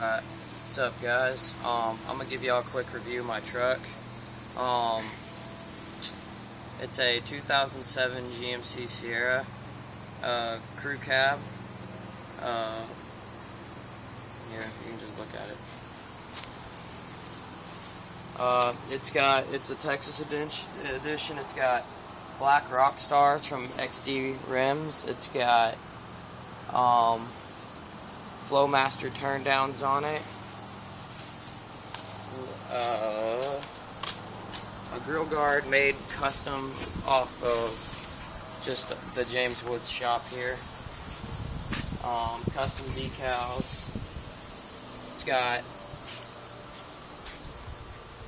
Alright, what's up guys? I'm gonna give y'all a quick review of my truck. It's a 2007 GMC Sierra crew cab. Here, you can just look at it. It's a Texas edition. It's got black rock stars from XD rims. It's got Flowmaster turn downs on it. A grill guard made custom off of just the James Woods shop here. Custom decals. It's got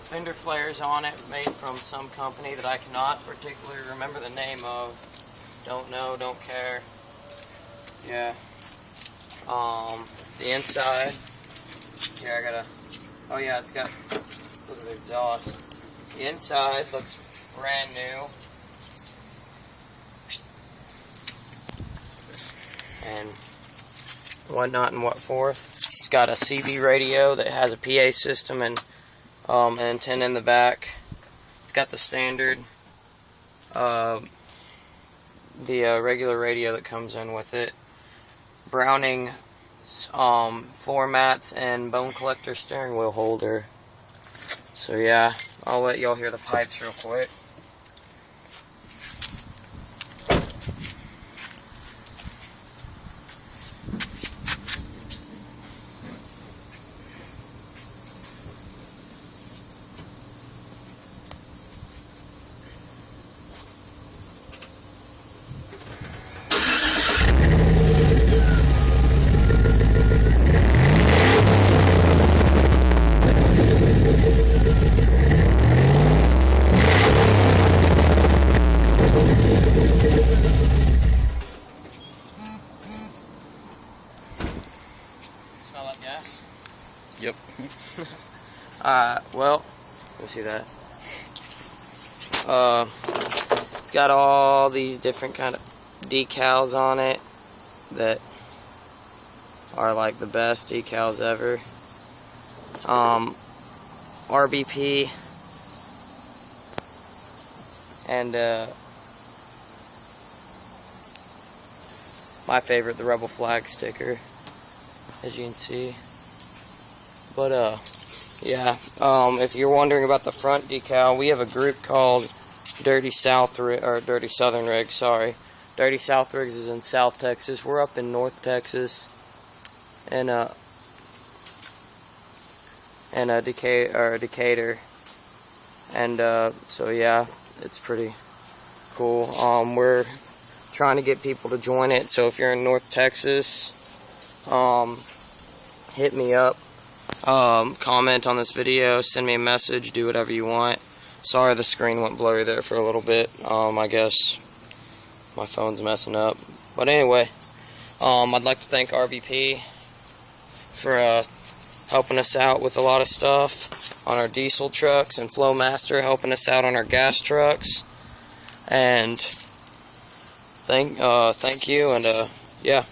fender flares on it made from some company that I cannot particularly remember the name of. Don't know, don't care. Yeah. The inside. Here, I gotta. Oh yeah, it's got. Look at the exhaust. The inside looks brand new. And whatnot and what forth. It's got a CB radio that has a PA system and an antenna in the back. It's got the standard, the regular radio that comes in with it. Browning floor mats and bone collector steering wheel holder. So yeah, I'll let y'all hear the pipes real quick. Smell like gas? Yep. Well, let me see that. It's got all these different kind of decals on it that are like the best decals ever. RBP and my favorite, the Rebel flag sticker, as you can see. But yeah, if you're wondering about the front decal, we have a group called Dirty Southern Rigs. Sorry, Dirty South Rigs is in South Texas. We're up in North Texas, and Decatur, and so yeah, it's pretty cool. We're trying to get people to join it, so if you're in North Texas, hit me up, comment on this video, send me a message, do whatever you want. Sorry the screen went blurry there for a little bit. I guess my phone's messing up. But anyway, I'd like to thank RBP for helping us out with a lot of stuff on our diesel trucks, and Flowmaster helping us out on our gas trucks. And thank you, and yeah.